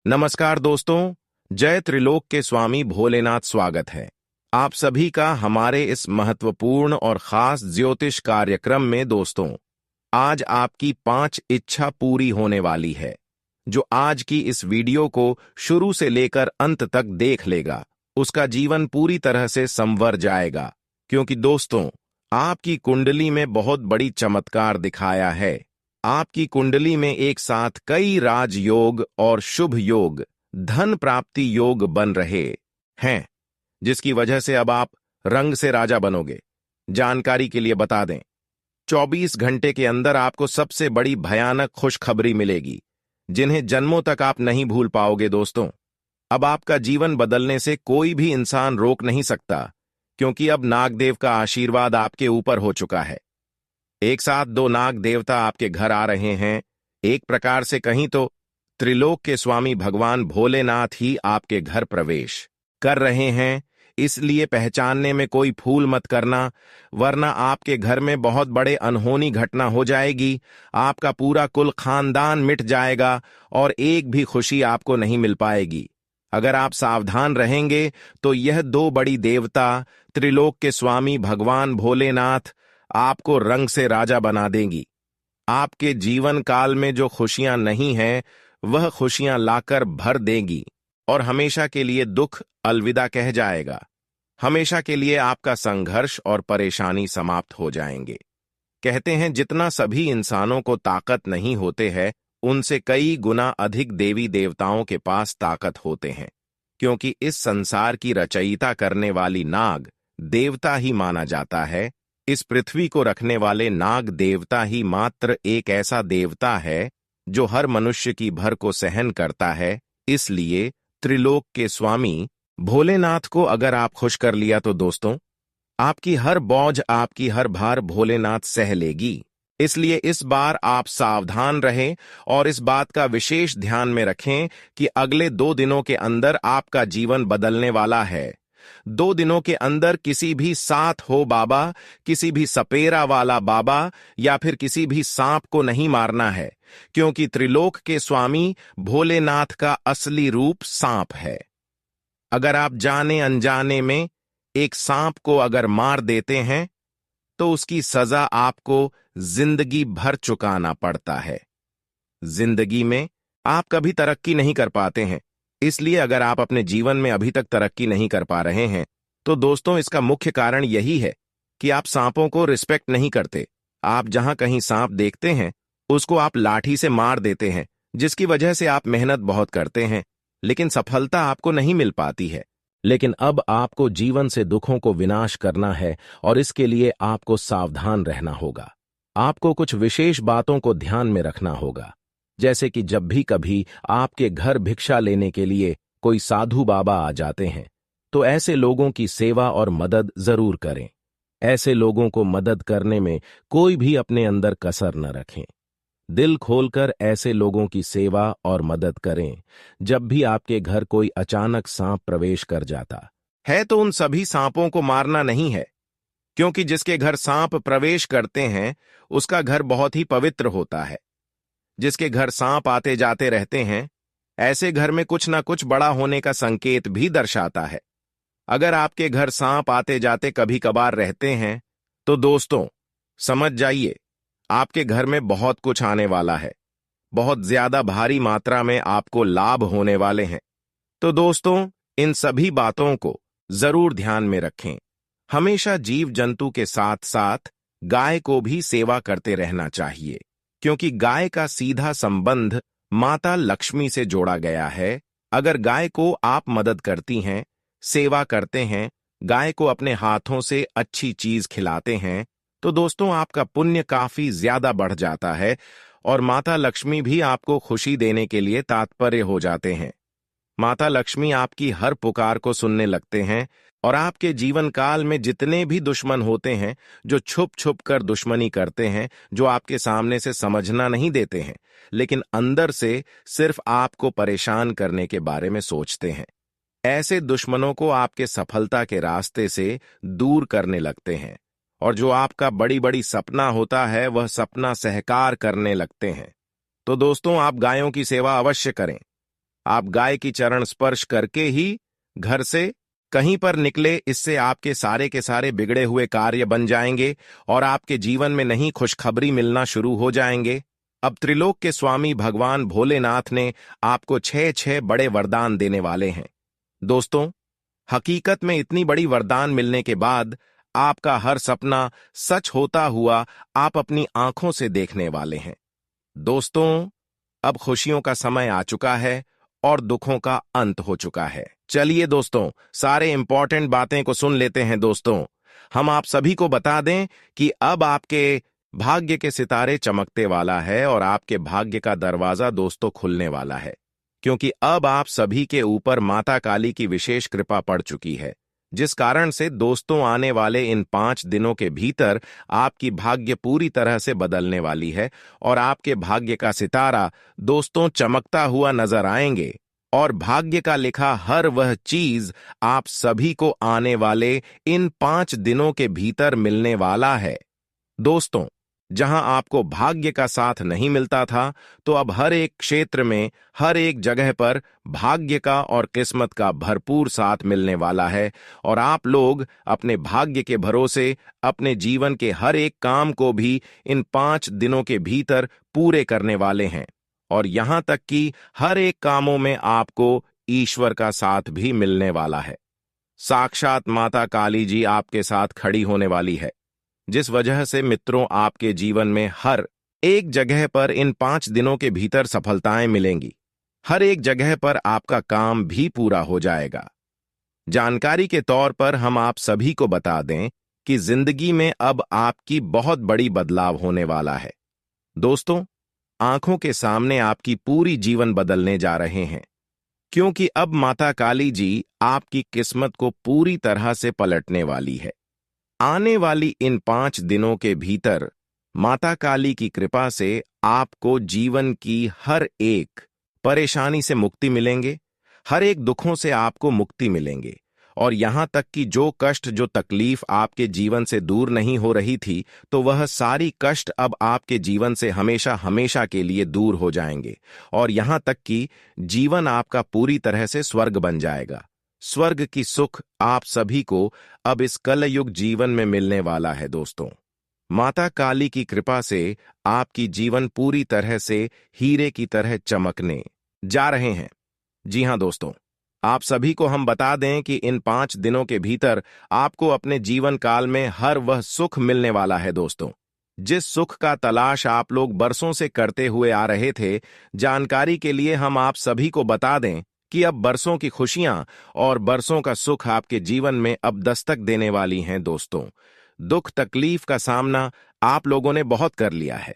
नमस्कार दोस्तों, जय त्रिलोक के स्वामी भोलेनाथ स्वागत है आप सभी का हमारे इस महत्वपूर्ण और खास ज्योतिष कार्यक्रम में। दोस्तों, आज आपकी 5 इच्छा पूरी होने वाली है। जो आज की इस वीडियो को शुरू से लेकर अंत तक देख लेगा, उसका जीवन पूरी तरह से संवर जाएगा। क्योंकि दोस्तों, आपकी कुंडली में बहुत बड़ी चमत्कार दिखाया है। आपकी कुंडली में एक साथ कई राजयोग और शुभ योग, धन प्राप्ति योग बन रहे हैं, जिसकी वजह से अब आप रंग से राजा बनोगे। जानकारी के लिए बता दें, 24 घंटे के अंदर आपको सबसे बड़ी भयानक खुशखबरी मिलेगी, जिन्हें जन्मों तक आप नहीं भूल पाओगे। दोस्तों, अब आपका जीवन बदलने से कोई भी इंसान रोक नहीं सकता, क्योंकि अब नागदेव का आशीर्वाद आपके ऊपर हो चुका है। एक साथ 2 नाग देवता आपके घर आ रहे हैं। एक प्रकार से कहीं तो त्रिलोक के स्वामी भगवान भोलेनाथ ही आपके घर प्रवेश कर रहे हैं। इसलिए पहचानने में कोई भूल मत करना, वरना आपके घर में बहुत बड़े अनहोनी घटना हो जाएगी। आपका पूरा कुल खानदान मिट जाएगा और एक भी खुशी आपको नहीं मिल पाएगी। अगर आप सावधान रहेंगे तो यह 2 बड़ी देवता, त्रिलोक के स्वामी भगवान भोलेनाथ, आपको रंग से राजा बना देंगी। आपके जीवन काल में जो खुशियां नहीं हैं, वह खुशियां लाकर भर देंगी और हमेशा के लिए दुख अलविदा कह जाएगा। हमेशा के लिए आपका संघर्ष और परेशानी समाप्त हो जाएंगे। कहते हैं, जितना सभी इंसानों को ताकत नहीं होते हैं, उनसे कई गुना अधिक देवी देवताओं के पास ताकत होते हैं। क्योंकि इस संसार की रचयिता करने वाली नाग देवता ही माना जाता है। इस पृथ्वी को रखने वाले नाग देवता ही मात्र एक ऐसा देवता है जो हर मनुष्य की भर को सहन करता है। इसलिए त्रिलोक के स्वामी भोलेनाथ को अगर आप खुश कर लिया तो दोस्तों, आपकी हर बोझ, आपकी हर भार भोलेनाथ सह लेगी। इसलिए इस बार आप सावधान रहें और इस बात का विशेष ध्यान में रखें कि अगले 2 दिनों के अंदर आपका जीवन बदलने वाला है। 2 दिनों के अंदर किसी भी साथ हो बाबा, किसी भी सपेरा वाला बाबा या फिर किसी भी सांप को नहीं मारना है, क्योंकि त्रिलोक के स्वामी भोलेनाथ का असली रूप सांप है। अगर आप जाने अनजाने में एक सांप को अगर मार देते हैं तो उसकी सजा आपको जिंदगी भर चुकाना पड़ता है। जिंदगी में आप कभी तरक्की नहीं कर पाते हैं। इसलिए अगर आप अपने जीवन में अभी तक तरक्की नहीं कर पा रहे हैं, तो दोस्तों, इसका मुख्य कारण यही है कि आप सांपों को रिस्पेक्ट नहीं करते। आप जहां कहीं सांप देखते हैं, उसको आप लाठी से मार देते हैं, जिसकी वजह से आप मेहनत बहुत करते हैं, लेकिन सफलता आपको नहीं मिल पाती है। लेकिन अब आपको जीवन से दुखों को विनाश करना है और इसके लिए आपको सावधान रहना होगा। आपको कुछ विशेष बातों को ध्यान में रखना होगा, जैसे कि जब भी कभी आपके घर भिक्षा लेने के लिए कोई साधु बाबा आ जाते हैं, तो ऐसे लोगों की सेवा और मदद जरूर करें। ऐसे लोगों को मदद करने में कोई भी अपने अंदर कसर न रखें। दिल खोलकर ऐसे लोगों की सेवा और मदद करें। जब भी आपके घर कोई अचानक सांप प्रवेश कर जाता है, तो उन सभी सांपों को मारना नहीं है, क्योंकि जिसके घर सांप प्रवेश करते हैं, उसका घर बहुत ही पवित्र होता है। जिसके घर सांप आते जाते रहते हैं, ऐसे घर में कुछ ना कुछ बड़ा होने का संकेत भी दर्शाता है। अगर आपके घर सांप आते जाते कभी कभार रहते हैं, तो दोस्तों समझ जाइए, आपके घर में बहुत कुछ आने वाला है। बहुत ज्यादा भारी मात्रा में आपको लाभ होने वाले हैं। तो दोस्तों, इन सभी बातों को जरूर ध्यान में रखें। हमेशा जीव जंतु के साथ साथ गाय को भी सेवा करते रहना चाहिए, क्योंकि गाय का सीधा संबंध माता लक्ष्मी से जोड़ा गया है। अगर गाय को आप मदद करती हैं, सेवा करते हैं, गाय को अपने हाथों से अच्छी चीज खिलाते हैं, तो दोस्तों आपका पुण्य काफी ज्यादा बढ़ जाता है और माता लक्ष्मी भी आपको खुशी देने के लिए तात्पर्य हो जाते हैं। माता लक्ष्मी आपकी हर पुकार को सुनने लगते हैं और आपके जीवन काल में जितने भी दुश्मन होते हैं, जो छुप छुप कर दुश्मनी करते हैं, जो आपके सामने से समझना नहीं देते हैं, लेकिन अंदर से सिर्फ आपको परेशान करने के बारे में सोचते हैं, ऐसे दुश्मनों को आपके सफलता के रास्ते से दूर करने लगते हैं और जो आपका बड़ी बड़ी सपना होता है, वह सपना साकार करने लगते हैं। तो दोस्तों, आप गायों की सेवा अवश्य करें। आप गाय की चरण स्पर्श करके ही घर से कहीं पर निकले, इससे आपके सारे के सारे बिगड़े हुए कार्य बन जाएंगे और आपके जीवन में नई खुशखबरी मिलना शुरू हो जाएंगे। अब त्रिलोक के स्वामी भगवान भोलेनाथ ने आपको 6 बड़े वरदान देने वाले हैं। दोस्तों, हकीकत में इतनी बड़ी वरदान मिलने के बाद आपका हर सपना सच होता हुआ आप अपनी आंखों से देखने वाले हैं। दोस्तों, अब खुशियों का समय आ चुका है और दुखों का अंत हो चुका है। चलिए दोस्तों, सारे इंपॉर्टेंट बातें को सुन लेते हैं। दोस्तों, हम आप सभी को बता दें कि अब आपके भाग्य के सितारे चमकते वाला है और आपके भाग्य का दरवाजा दोस्तों खुलने वाला है, क्योंकि अब आप सभी के ऊपर माता काली की विशेष कृपा पड़ चुकी है, जिस कारण से दोस्तों आने वाले इन 5 दिनों के भीतर आपकी भाग्य पूरी तरह से बदलने वाली है और आपके भाग्य का सितारा दोस्तों चमकता हुआ नजर आएंगे और भाग्य का लिखा हर वह चीज आप सभी को आने वाले इन 5 दिनों के भीतर मिलने वाला है। दोस्तों, जहां आपको भाग्य का साथ नहीं मिलता था, तो अब हर एक क्षेत्र में, हर एक जगह पर भाग्य का और किस्मत का भरपूर साथ मिलने वाला है और आप लोग अपने भाग्य के भरोसे अपने जीवन के हर एक काम को भी इन 5 दिनों के भीतर पूरे करने वाले हैं और यहां तक कि हर एक कामों में आपको ईश्वर का साथ भी मिलने वाला है। साक्षात माता काली जी आपके साथ खड़ी होने वाली है, जिस वजह से मित्रों आपके जीवन में हर एक जगह पर इन 5 दिनों के भीतर सफलताएं मिलेंगी। हर एक जगह पर आपका काम भी पूरा हो जाएगा। जानकारी के तौर पर हम आप सभी को बता दें कि जिंदगी में अब आपकी बहुत बड़ी बदलाव होने वाला है। दोस्तों, आंखों के सामने आपकी पूरी जीवन बदलने जा रहे हैं, क्योंकि अब माता काली जी आपकी किस्मत को पूरी तरह से पलटने वाली है। आने वाली इन 5 दिनों के भीतर माता काली की कृपा से आपको जीवन की हर एक परेशानी से मुक्ति मिलेंगे, हर एक दुखों से आपको मुक्ति मिलेंगे और यहां तक कि जो कष्ट, जो तकलीफ आपके जीवन से दूर नहीं हो रही थी, तो वह सारी कष्ट अब आपके जीवन से हमेशा हमेशा के लिए दूर हो जाएंगे और यहां तक कि जीवन आपका पूरी तरह से स्वर्ग बन जाएगा। स्वर्ग की सुख आप सभी को अब इस कलयुग जीवन में मिलने वाला है। दोस्तों, माता काली की कृपा से आपकी जीवन पूरी तरह से हीरे की तरह चमकने जा रहे हैं। जी हां दोस्तों, आप सभी को हम बता दें कि इन 5 दिनों के भीतर आपको अपने जीवन काल में हर वह सुख मिलने वाला है। दोस्तों, जिस सुख का तलाश आप लोग बरसों से करते हुए आ रहे थे, जानकारी के लिए हम आप सभी को बता दें कि अब बरसों की खुशियां और बरसों का सुख आपके जीवन में अब दस्तक देने वाली हैं। दोस्तों, दुख तकलीफ का सामना आप लोगों ने बहुत कर लिया है,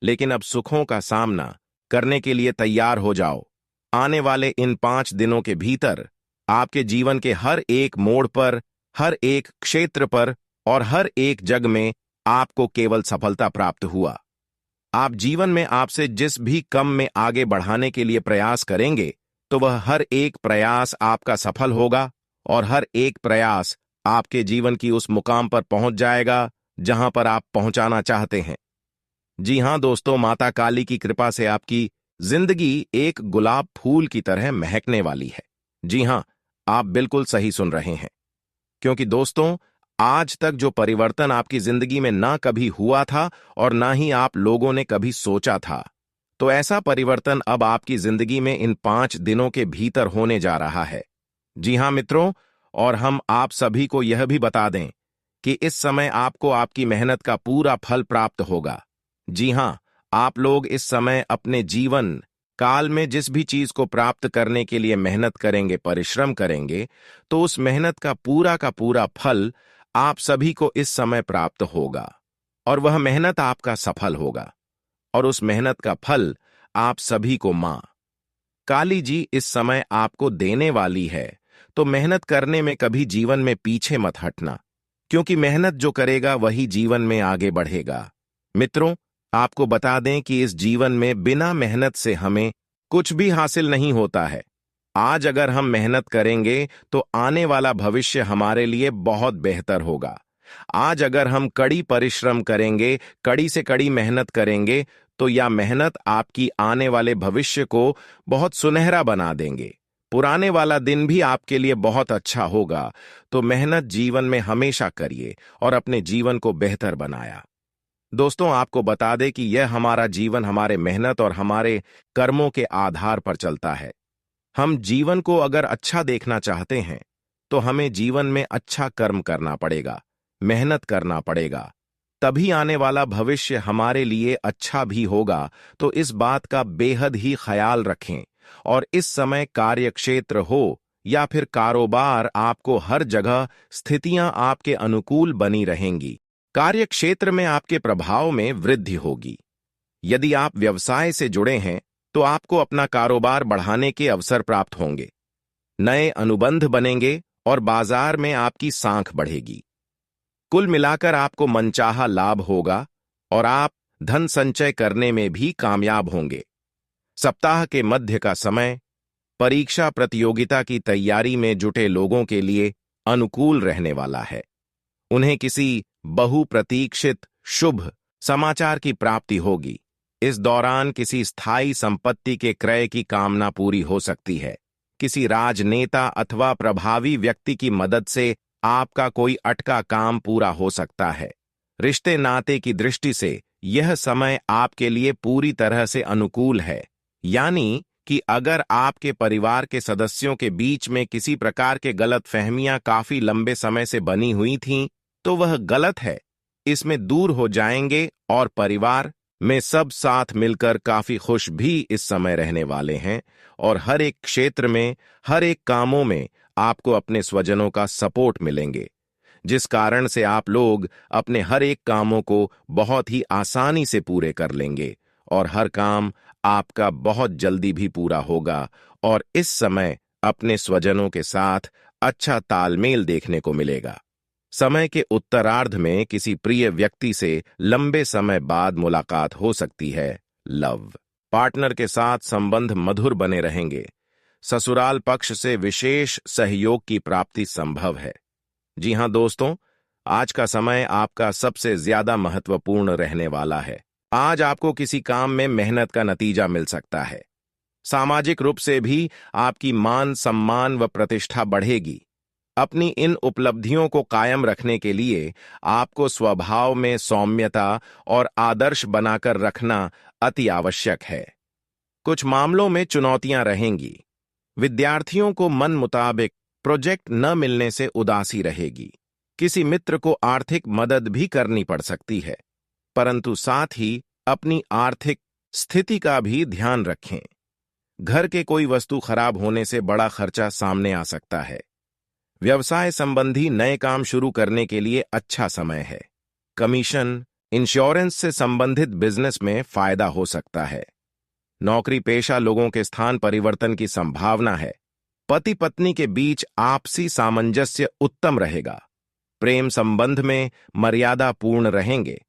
लेकिन अब सुखों का सामना करने के लिए तैयार हो जाओ। आने वाले इन 5 दिनों के भीतर आपके जीवन के हर एक मोड़ पर, हर एक क्षेत्र पर और हर एक जग में आपको केवल सफलता प्राप्त हुआ। आप जीवन में आपसे जिस भी कम में आगे बढ़ाने के लिए प्रयास करेंगे, तो वह हर एक प्रयास आपका सफल होगा और हर एक प्रयास आपके जीवन की उस मुकाम पर पहुंच जाएगा जहां पर आप पहुंचाना चाहते हैं। जी हां दोस्तों, माता काली की कृपा से आपकी जिंदगी एक गुलाब फूल की तरह महकने वाली है। जी हां, आप बिल्कुल सही सुन रहे हैं, क्योंकि दोस्तों, आज तक जो परिवर्तन आपकी जिंदगी में ना कभी हुआ था और ना ही आप लोगों ने कभी सोचा था, तो ऐसा परिवर्तन अब आपकी जिंदगी में इन 5 दिनों के भीतर होने जा रहा है। जी हां मित्रों, और हम आप सभी को यह भी बता दें कि इस समय आपको आपकी मेहनत का पूरा फल प्राप्त होगा। जी हां, आप लोग इस समय अपने जीवन काल में जिस भी चीज को प्राप्त करने के लिए मेहनत करेंगे, परिश्रम करेंगे, तो उस मेहनत का पूरा फल आप सभी को इस समय प्राप्त होगा और वह मेहनत आपका सफल होगा और उस मेहनत का फल आप सभी को मां काली जी इस समय आपको देने वाली है। तो मेहनत करने में कभी जीवन में पीछे मत हटना, क्योंकि मेहनत जो करेगा वही जीवन में आगे बढ़ेगा। मित्रों, आपको बता दें कि इस जीवन में बिना मेहनत से हमें कुछ भी हासिल नहीं होता है। आज अगर हम मेहनत करेंगे तो आने वाला भविष्य हमारे लिए बहुत बेहतर होगा। आज अगर हम कड़ी परिश्रम करेंगे, कड़ी से कड़ी मेहनत करेंगे, तो यह मेहनत आपकी आने वाले भविष्य को बहुत सुनहरा बना देंगे। पुराने वाला दिन भी आपके लिए बहुत अच्छा होगा, तो मेहनत जीवन में हमेशा करिए और अपने जीवन को बेहतर बनाया। दोस्तों, आपको बता दें कि यह हमारा जीवन हमारे मेहनत और हमारे कर्मों के आधार पर चलता है। हम जीवन को अगर अच्छा देखना चाहते हैं, तो हमें जीवन में अच्छा कर्म करना पड़ेगा, मेहनत करना पड़ेगा। तभी आने वाला भविष्य हमारे लिए अच्छा भी होगा। तो इस बात का बेहद ही ख्याल रखें। और इस समय कार्यक्षेत्र हो या फिर कारोबार, आपको हर जगह स्थितियां आपके अनुकूल बनी रहेंगी। कार्यक्षेत्र में आपके प्रभाव में वृद्धि होगी। यदि आप व्यवसाय से जुड़े हैं, तो आपको अपना कारोबार बढ़ाने के अवसर प्राप्त होंगे। नए अनुबंध बनेंगे और बाजार में आपकी साख बढ़ेगी। कुल मिलाकर आपको मनचाहा लाभ होगा और आप धन संचय करने में भी कामयाब होंगे। सप्ताह के मध्य का समय परीक्षा प्रतियोगिता की तैयारी में जुटे लोगों के लिए अनुकूल रहने वाला है। उन्हें किसी बहुप्रतीक्षित शुभ समाचार की प्राप्ति होगी। इस दौरान किसी स्थायी संपत्ति के क्रय की कामना पूरी हो सकती है। किसी राजनेता अथवा प्रभावी व्यक्ति की मदद से आपका कोई अटका काम पूरा हो सकता है। रिश्ते नाते की दृष्टि से यह समय आपके लिए पूरी तरह से अनुकूल है। यानी कि अगर आपके परिवार के सदस्यों के बीच में किसी प्रकार के गलतफहमियां काफी लंबे समय से बनी हुई थीं, तो वह गलत है, इसमें दूर हो जाएंगे और परिवार में सब साथ मिलकर काफी खुश भी इस समय रहने वाले हैं। और हर एक क्षेत्र में, हर एक कामों में आपको अपने स्वजनों का सपोर्ट मिलेंगे, जिस कारण से आप लोग अपने हर एक कामों को बहुत ही आसानी से पूरे कर लेंगे और हर काम आपका बहुत जल्दी भी पूरा होगा। और इस समय अपने स्वजनों के साथ अच्छा तालमेल देखने को मिलेगा। समय के उत्तरार्ध में किसी प्रिय व्यक्ति से लंबे समय बाद मुलाकात हो सकती है। लव पार्टनर के साथ संबंध मधुर बने रहेंगे। ससुराल पक्ष से विशेष सहयोग की प्राप्ति संभव है। जी हां दोस्तों, आज का समय आपका सबसे ज्यादा महत्वपूर्ण रहने वाला है। आज आपको किसी काम में मेहनत का नतीजा मिल सकता है। सामाजिक रूप से भी आपकी मान सम्मान व प्रतिष्ठा बढ़ेगी। अपनी इन उपलब्धियों को कायम रखने के लिए आपको स्वभाव में सौम्यता और आदर्श बनाकर रखना अति आवश्यक है। कुछ मामलों में चुनौतियां रहेंगी। विद्यार्थियों को मन मुताबिक प्रोजेक्ट न मिलने से उदासी रहेगी। किसी मित्र को आर्थिक मदद भी करनी पड़ सकती है, परंतु साथ ही अपनी आर्थिक स्थिति का भी ध्यान रखें। घर के कोई वस्तु खराब होने से बड़ा खर्चा सामने आ सकता है। व्यवसाय संबंधी नए काम शुरू करने के लिए अच्छा समय है। कमीशन, इंश्योरेंस से संबंधित बिजनेस में फायदा हो सकता है। नौकरी पेशा लोगों के स्थान परिवर्तन की संभावना है। पति पत्नी के बीच आपसी सामंजस्य उत्तम रहेगा। प्रेम संबंध में मर्यादा पूर्ण रहेंगे।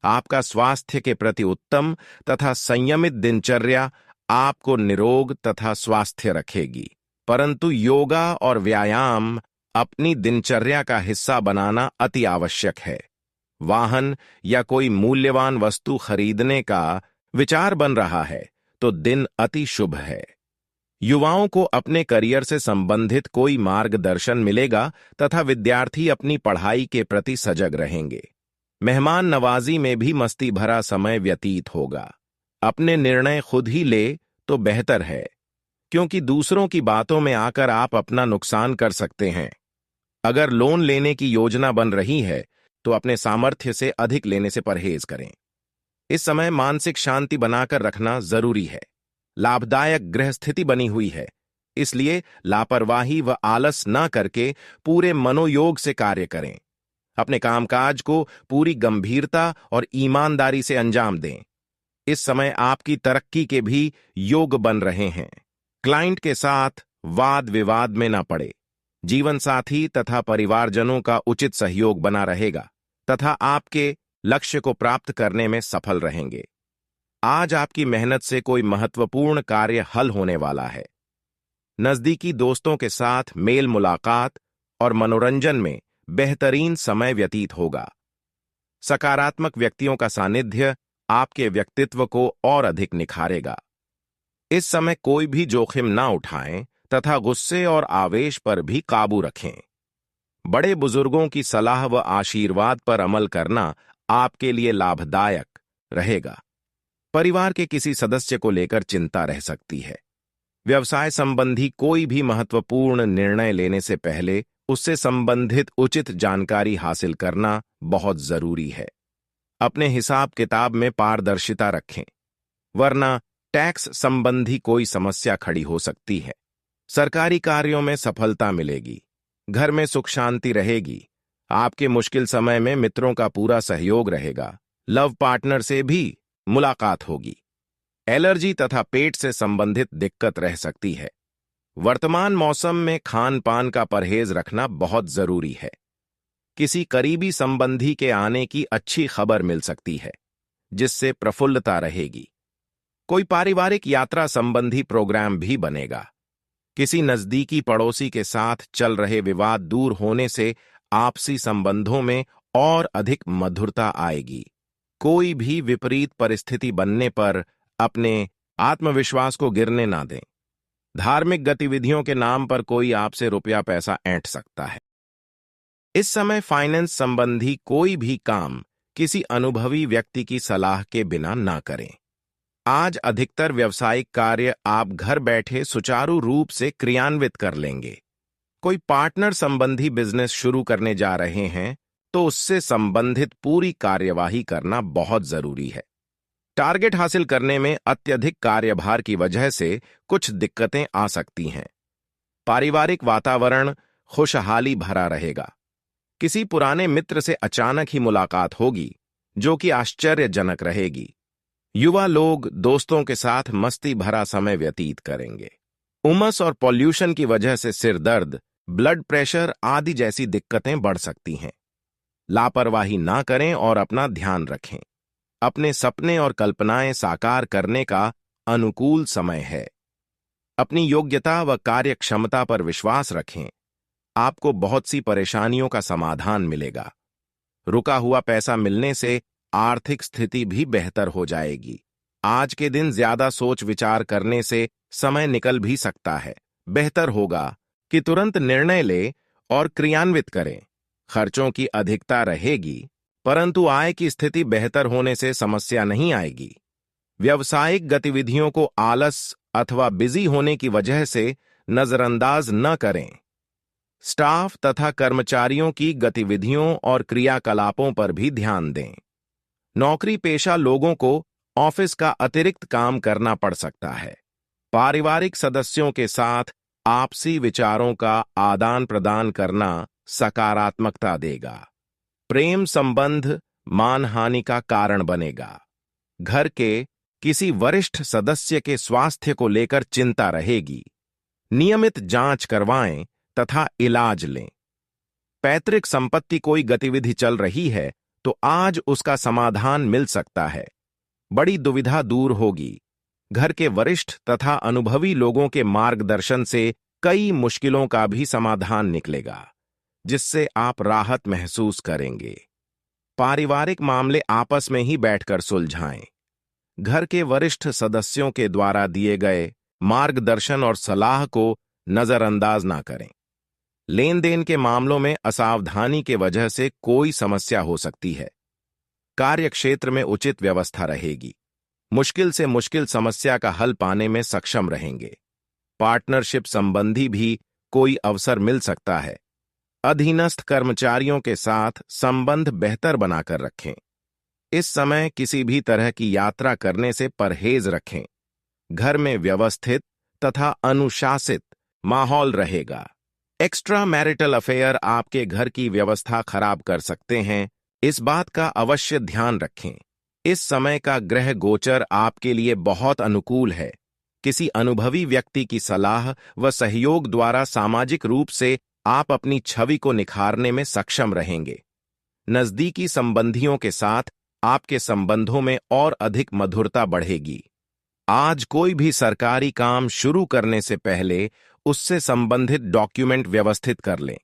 आपका स्वास्थ्य के प्रति उत्तम तथा संयमित दिनचर्या आपको निरोग तथा स्वास्थ्य रखेगी। परंतु योगा और व्यायाम अपनी दिनचर्या का हिस्सा बनाना अति आवश्यक है। वाहन या कोई मूल्यवान वस्तु खरीदने का विचार बन रहा है, तो दिन अति शुभ है। युवाओं को अपने करियर से संबंधित कोई मार्गदर्शन मिलेगा तथा विद्यार्थी अपनी पढ़ाई के प्रति सजग रहेंगे। मेहमान नवाजी में भी मस्ती भरा समय व्यतीत होगा। अपने निर्णय खुद ही ले तो बेहतर है, क्योंकि दूसरों की बातों में आकर आप अपना नुकसान कर सकते हैं। अगर लोन लेने की योजना बन रही है, तो अपने सामर्थ्य से अधिक लेने से परहेज करें। इस समय मानसिक शांति बनाकर रखना जरूरी है। लाभदायक गृह स्थिति बनी हुई है, इसलिए लापरवाही व आलस न करके पूरे मनोयोग से कार्य करें। अपने कामकाज को पूरी गंभीरता और ईमानदारी से अंजाम दें। इस समय आपकी तरक्की के भी योग बन रहे हैं। क्लाइंट के साथ वाद विवाद में न पड़े। जीवन साथी तथा परिवारजनों का उचित सहयोग बना रहेगा तथा आपके लक्ष्य को प्राप्त करने में सफल रहेंगे। आज आपकी मेहनत से कोई महत्वपूर्ण कार्य हल होने वाला है। नजदीकी दोस्तों के साथ मेल मुलाकात और मनोरंजन में बेहतरीन समय व्यतीत होगा। सकारात्मक व्यक्तियों का सानिध्य आपके व्यक्तित्व को और अधिक निखारेगा। इस समय कोई भी जोखिम ना उठाएं तथा गुस्से और आवेश पर भी काबू रखें। बड़े बुजुर्गों की सलाह व आशीर्वाद पर अमल करना आपके लिए लाभदायक रहेगा। परिवार के किसी सदस्य को लेकर चिंता रह सकती है। व्यवसाय संबंधी कोई भी महत्वपूर्ण निर्णय लेने से पहले उससे संबंधित उचित जानकारी हासिल करना बहुत जरूरी है। अपने हिसाब किताब में पारदर्शिता रखें, वरना टैक्स संबंधी कोई समस्या खड़ी हो सकती है। सरकारी कार्यों में सफलता मिलेगी, घर में सुख शांति रहेगी। आपके मुश्किल समय में मित्रों का पूरा सहयोग रहेगा। लव पार्टनर से भी मुलाकात होगी। एलर्जी तथा पेट से संबंधित दिक्कत रह सकती है। वर्तमान मौसम में खान पान का परहेज रखना बहुत जरूरी है। किसी करीबी संबंधी के आने की अच्छी खबर मिल सकती है, जिससे प्रफुल्लता रहेगी। कोई पारिवारिक यात्रा संबंधी प्रोग्राम भी बनेगा। किसी नजदीकी पड़ोसी के साथ चल रहे विवाद दूर होने से आपसी संबंधों में और अधिक मधुरता आएगी। कोई भी विपरीत परिस्थिति बनने पर अपने आत्मविश्वास को गिरने ना दें। धार्मिक गतिविधियों के नाम पर कोई आपसे रुपया पैसा ऐंठ सकता है। इस समय फाइनेंस संबंधी कोई भी काम किसी अनुभवी व्यक्ति की सलाह के बिना ना करें। आज अधिकतर व्यावसायिक कार्य आप घर बैठे सुचारू रूप से क्रियान्वित कर लेंगे। कोई पार्टनर संबंधी बिजनेस शुरू करने जा रहे हैं तो उससे संबंधित पूरी कार्यवाही करना बहुत जरूरी है। टारगेट हासिल करने में अत्यधिक कार्यभार की वजह से कुछ दिक्कतें आ सकती हैं। पारिवारिक वातावरण खुशहाली भरा रहेगा। किसी पुराने मित्र से अचानक ही मुलाकात होगी, जो कि आश्चर्यजनक रहेगी। युवा लोग दोस्तों के साथ मस्ती भरा समय व्यतीत करेंगे। उमस और पॉल्यूशन की वजह से सिर दर्द, ब्लड प्रेशर आदि जैसी दिक्कतें बढ़ सकती हैं। लापरवाही ना करें और अपना ध्यान रखें। अपने सपने और कल्पनाएं साकार करने का अनुकूल समय है। अपनी योग्यता व कार्य क्षमता पर विश्वास रखें। आपको बहुत सी परेशानियों का समाधान मिलेगा। रुका हुआ पैसा मिलने से आर्थिक स्थिति भी बेहतर हो जाएगी। आज के दिन ज्यादा सोच विचार करने से समय निकल भी सकता है। बेहतर होगा कि तुरंत निर्णय लें और क्रियान्वित करें। खर्चों की अधिकता रहेगी, परंतु आय की स्थिति बेहतर होने से समस्या नहीं आएगी। व्यावसायिक गतिविधियों को आलस अथवा बिजी होने की वजह से नजरअंदाज न करें। स्टाफ तथा कर्मचारियों की गतिविधियों और क्रियाकलापों पर भी ध्यान दें। नौकरी पेशा लोगों को ऑफिस का अतिरिक्त काम करना पड़ सकता है। पारिवारिक सदस्यों के साथ आपसी विचारों का आदान प्रदान करना सकारात्मकता देगा। प्रेम संबंध मानहानि का कारण बनेगा। घर के किसी वरिष्ठ सदस्य के स्वास्थ्य को लेकर चिंता रहेगी। नियमित जांच करवाएं तथा इलाज लें। पैतृक संपत्ति कोई गतिविधि चल रही है तो आज उसका समाधान मिल सकता है। बड़ी दुविधा दूर होगी। घर के वरिष्ठ तथा अनुभवी लोगों के मार्गदर्शन से कई मुश्किलों का भी समाधान निकलेगा, जिससे आप राहत महसूस करेंगे। पारिवारिक मामले आपस में ही बैठकर सुलझाएं। घर के वरिष्ठ सदस्यों के द्वारा दिए गए मार्गदर्शन और सलाह को नजरअंदाज ना करें। लेन देन के मामलों में असावधानी के वजह से कोई समस्या हो सकती है। कार्य क्षेत्र में उचित व्यवस्था रहेगी। मुश्किल से मुश्किल समस्या का हल पाने में सक्षम रहेंगे। पार्टनरशिप संबंधी भी कोई अवसर मिल सकता है। अधीनस्थ कर्मचारियों के साथ संबंध बेहतर बनाकर रखें। इस समय किसी भी तरह की यात्रा करने से परहेज रखें। घर में व्यवस्थित तथा अनुशासित माहौल रहेगा। एक्स्ट्रा मैरिटल अफेयर आपके घर की व्यवस्था खराब कर सकते हैं, इस बात का अवश्य ध्यान रखें। इस समय का ग्रह गोचर आपके लिए बहुत अनुकूल है। किसी अनुभवी व्यक्ति की सलाह व सहयोग द्वारा सामाजिक रूप से आप अपनी छवि को निखारने में सक्षम रहेंगे। नजदीकी संबंधियों के साथ आपके संबंधों में और अधिक मधुरता बढ़ेगी। आज कोई भी सरकारी काम शुरू करने से पहले उससे संबंधित डॉक्यूमेंट व्यवस्थित कर लें,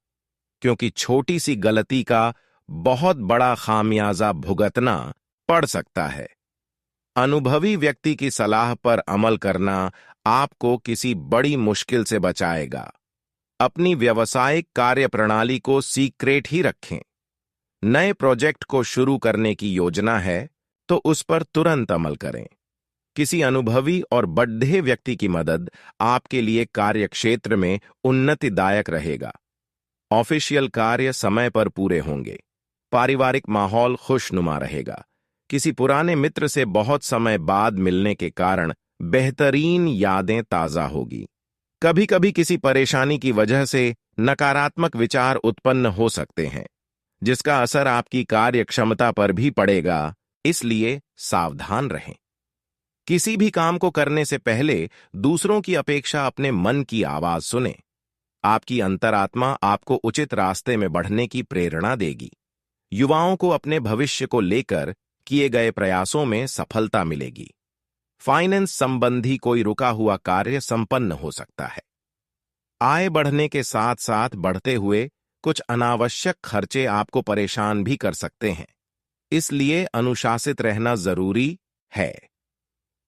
क्योंकि छोटी सी गलती का बहुत बड़ा खामियाजा भुगतना पड़ सकता है। अनुभवी व्यक्ति की सलाह पर अमल करना आपको किसी बड़ी मुश्किल से बचाएगा। अपनी व्यावसायिक कार्यप्रणाली को सीक्रेट ही रखें। नए प्रोजेक्ट को शुरू करने की योजना है तो उस पर तुरंत अमल करें। किसी अनुभवी और बड्ढे व्यक्ति की मदद आपके लिए कार्यक्षेत्र में उन्नतिदायक रहेगा। ऑफिशियल कार्य समय पर पूरे होंगे। पारिवारिक माहौल खुशनुमा रहेगा। किसी पुराने मित्र से बहुत समय बाद मिलने के कारण बेहतरीन यादें ताजा होगी। कभी कभी किसी परेशानी की वजह से नकारात्मक विचार उत्पन्न हो सकते हैं, जिसका असर आपकी कार्य क्षमता पर भी पड़ेगा, इसलिए सावधान रहें। किसी भी काम को करने से पहले दूसरों की अपेक्षा अपने मन की आवाज सुनें। आपकी अंतरात्मा आपको उचित रास्ते में बढ़ने की प्रेरणा देगी। युवाओं को अपने भविष्य को लेकर किए गए प्रयासों में सफलता मिलेगी। फाइनेंस संबंधी कोई रुका हुआ कार्य संपन्न हो सकता है। आय बढ़ने के साथ साथ बढ़ते हुए कुछ अनावश्यक खर्चे आपको परेशान भी कर सकते हैं, इसलिए अनुशासित रहना जरूरी है।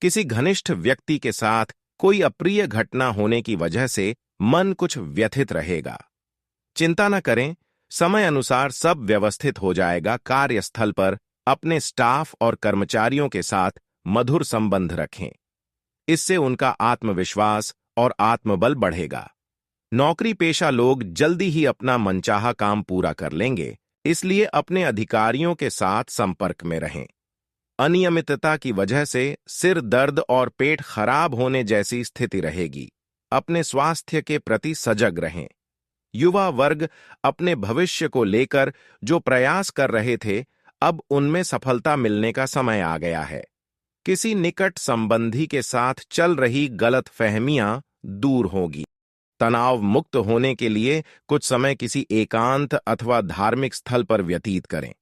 किसी घनिष्ठ व्यक्ति के साथ कोई अप्रिय घटना होने की वजह से मन कुछ व्यथित रहेगा। चिंता न करें, समय अनुसार सब व्यवस्थित हो जाएगा। कार्यस्थल पर अपने स्टाफ और कर्मचारियों के साथ मधुर संबंध रखें। इससे उनका आत्मविश्वास और आत्मबल बढ़ेगा। नौकरी पेशा लोग जल्दी ही अपना मनचाहा काम पूरा कर लेंगे, इसलिए अपने अधिकारियों के साथ संपर्क में रहें। अनियमितता की वजह से सिर दर्द और पेट खराब होने जैसी स्थिति रहेगी। अपने स्वास्थ्य के प्रति सजग रहें। युवा वर्ग अपने भविष्य को लेकर जो प्रयास कर रहे थे, अब उनमें सफलता मिलने का समय आ गया है। किसी निकट संबंधी के साथ चल रही गलतफहमियां दूर होगी। तनाव मुक्त होने के लिए कुछ समय किसी एकांत अथवा धार्मिक स्थल पर व्यतीत करें।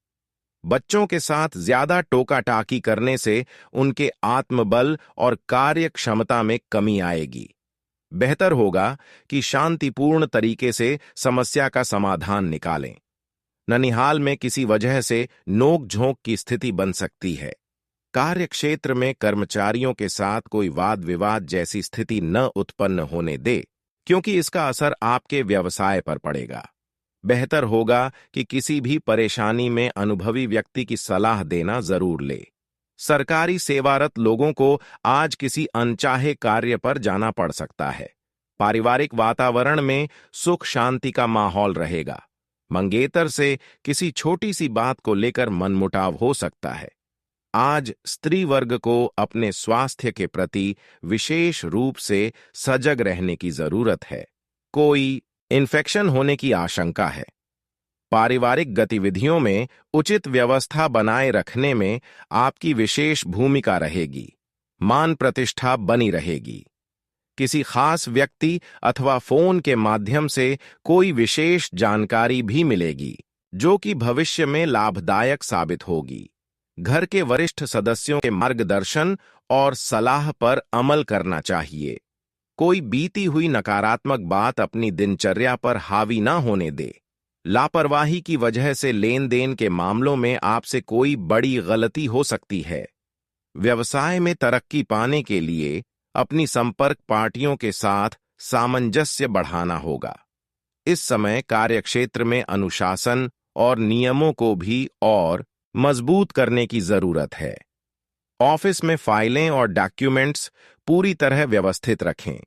बच्चों के साथ ज्यादा टोका-टाकी करने से उनके आत्मबल और कार्य क्षमता में कमी आएगी। बेहतर होगा कि शांतिपूर्ण तरीके से समस्या का समाधान निकालें। ननिहाल में किसी वजह से नोक-झोंक की स्थिति बन सकती है। कार्यक्षेत्र में कर्मचारियों के साथ कोई वाद विवाद जैसी स्थिति न उत्पन्न होने दे, क्योंकि इसका असर आपके व्यवसाय पर पड़ेगा। बेहतर होगा कि किसी भी परेशानी में अनुभवी व्यक्ति की सलाह देना जरूर ले। सरकारी सेवारत लोगों को आज किसी अनचाहे कार्य पर जाना पड़ सकता है। पारिवारिक वातावरण में सुख शांति का माहौल रहेगा। मंगेतर से किसी छोटी सी बात को लेकर मनमुटाव हो सकता है। आज स्त्री वर्ग को अपने स्वास्थ्य के प्रति विशेष रूप से सजग रहने की जरूरत है। कोई इन्फेक्शन होने की आशंका है। पारिवारिक गतिविधियों में उचित व्यवस्था बनाए रखने में आपकी विशेष भूमिका रहेगी। मान प्रतिष्ठा बनी रहेगी। किसी खास व्यक्ति अथवा फोन के माध्यम से कोई विशेष जानकारी भी मिलेगी, जो कि भविष्य में लाभदायक साबित होगी। घर के वरिष्ठ सदस्यों के मार्गदर्शन और सलाह पर अमल करना चाहिए। कोई बीती हुई नकारात्मक बात अपनी दिनचर्या पर हावी ना होने दे। लापरवाही की वजह से लेन देन के मामलों में आपसे कोई बड़ी गलती हो सकती है। व्यवसाय में तरक्की पाने के लिए अपनी संपर्क पार्टियों के साथ सामंजस्य बढ़ाना होगा। इस समय कार्यक्षेत्र में अनुशासन और नियमों को भी और मजबूत करने की जरूरत है। ऑफिस में फाइलें और डॉक्यूमेंट्स पूरी तरह व्यवस्थित रखें।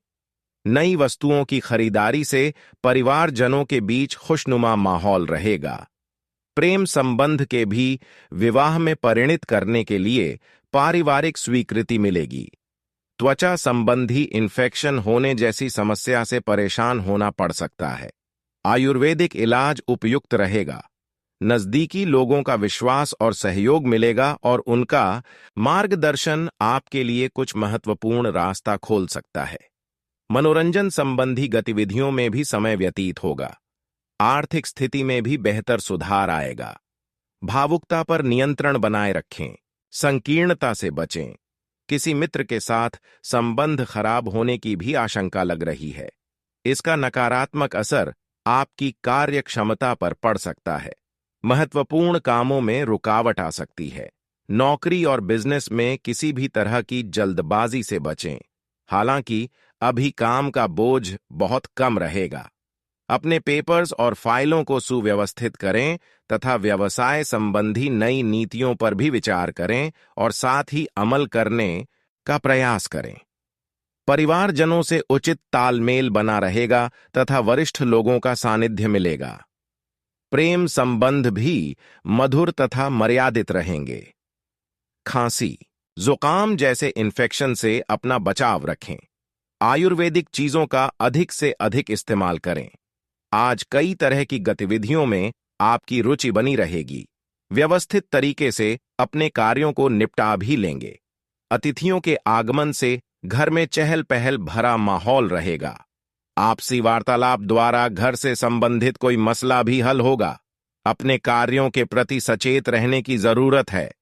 नई वस्तुओं की खरीदारी से परिवारजनों के बीच खुशनुमा माहौल रहेगा। प्रेम संबंध के भी विवाह में परिणित करने के लिए पारिवारिक स्वीकृति मिलेगी। त्वचा संबंधी इन्फेक्शन होने जैसी समस्या से परेशान होना पड़ सकता है। आयुर्वेदिक इलाज उपयुक्त रहेगा। नजदीकी लोगों का विश्वास और सहयोग मिलेगा और उनका मार्गदर्शन आपके लिए कुछ महत्वपूर्ण रास्ता खोल सकता है। मनोरंजन संबंधी गतिविधियों में भी समय व्यतीत होगा। आर्थिक स्थिति में भी बेहतर सुधार आएगा। भावुकता पर नियंत्रण बनाए रखें। संकीर्णता से बचें। किसी मित्र के साथ संबंध खराब होने की भी आशंका लग रही है। इसका नकारात्मक असर आपकी कार्य क्षमता पर पड़ सकता है। महत्वपूर्ण कामों में रुकावट आ सकती है। नौकरी और बिजनेस में किसी भी तरह की जल्दबाजी से बचें। हालांकि अभी काम का बोझ बहुत कम रहेगा। अपने पेपर्स और फाइलों को सुव्यवस्थित करें तथा व्यवसाय संबंधी नई नीतियों पर भी विचार करें और साथ ही अमल करने का प्रयास करें। परिवारजनों से उचित तालमेल बना रहेगा तथा वरिष्ठ लोगों का सानिध्य मिलेगा। प्रेम संबंध भी मधुर तथा मर्यादित रहेंगे। खांसी, जुकाम जैसे इन्फेक्शन से अपना बचाव रखें। आयुर्वेदिक चीजों का अधिक से अधिक इस्तेमाल करें। आज कई तरह की गतिविधियों में आपकी रुचि बनी रहेगी। व्यवस्थित तरीके से अपने कार्यों को निपटा भी लेंगे। अतिथियों के आगमन से घर में चहल पहल भरा माहौल रहेगा। आपसी वार्तालाप द्वारा घर से संबंधित कोई मसला भी हल होगा। अपने कार्यों के प्रति सचेत रहने की जरूरत है।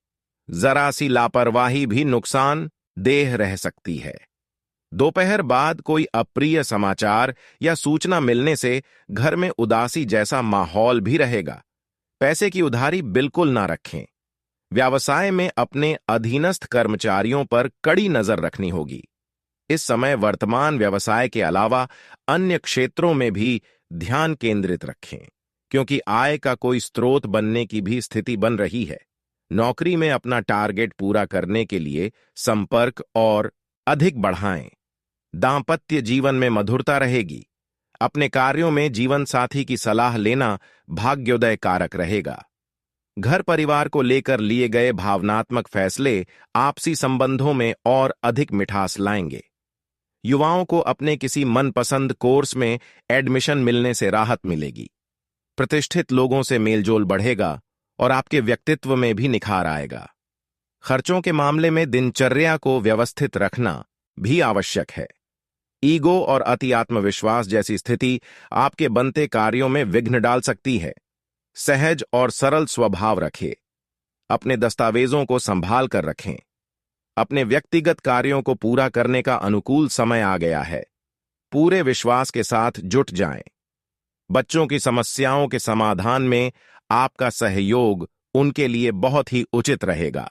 जरा सी लापरवाही भी नुकसान देह रह सकती है। दोपहर बाद कोई अप्रिय समाचार या सूचना मिलने से घर में उदासी जैसा माहौल भी रहेगा। पैसे की उधारी बिल्कुल ना रखें। व्यवसाय में अपने अधीनस्थ कर्मचारियों पर कड़ी नजर रखनी होगी। इस समय वर्तमान व्यवसाय के अलावा अन्य क्षेत्रों में भी ध्यान केंद्रित रखें, क्योंकि आय का कोई स्रोत बनने की भी स्थिति बन रही है। नौकरी में अपना टारगेट पूरा करने के लिए संपर्क और अधिक बढ़ाएं। दांपत्य जीवन में मधुरता रहेगी। अपने कार्यों में जीवन साथी की सलाह लेना भाग्योदय कारक रहेगा। घर परिवार को लेकर लिए गए भावनात्मक फैसले आपसी संबंधों में और अधिक मिठास लाएंगे। युवाओं को अपने किसी मनपसंद कोर्स में एडमिशन मिलने से राहत मिलेगी। प्रतिष्ठित लोगों से मेलजोल बढ़ेगा और आपके व्यक्तित्व में भी निखार आएगा। खर्चों के मामले में दिनचर्या को व्यवस्थित रखना भी आवश्यक है। ईगो और अति आत्मविश्वास जैसी स्थिति आपके बनते कार्यों में विघ्न डाल सकती है। सहज और सरल स्वभाव रखें। अपने दस्तावेजों को संभाल कर रखें। अपने व्यक्तिगत कार्यों को पूरा करने का अनुकूल समय आ गया है। पूरे विश्वास के साथ जुट जाएं। बच्चों की समस्याओं के समाधान में आपका सहयोग उनके लिए बहुत ही उचित रहेगा।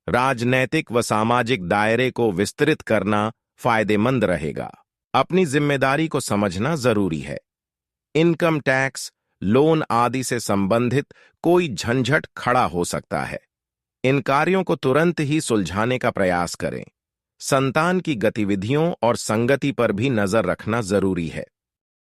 राजनैतिक व सामाजिक दायरे को विस्तृत करना फायदेमंद रहेगा। अपनी जिम्मेदारी को समझना जरूरी है। इनकम टैक्स, लोन आदि से संबंधित कोई झंझट खड़ा हो सकता है। इन कार्यों को तुरंत ही सुलझाने का प्रयास करें। संतान की गतिविधियों और संगति पर भी नजर रखना जरूरी है।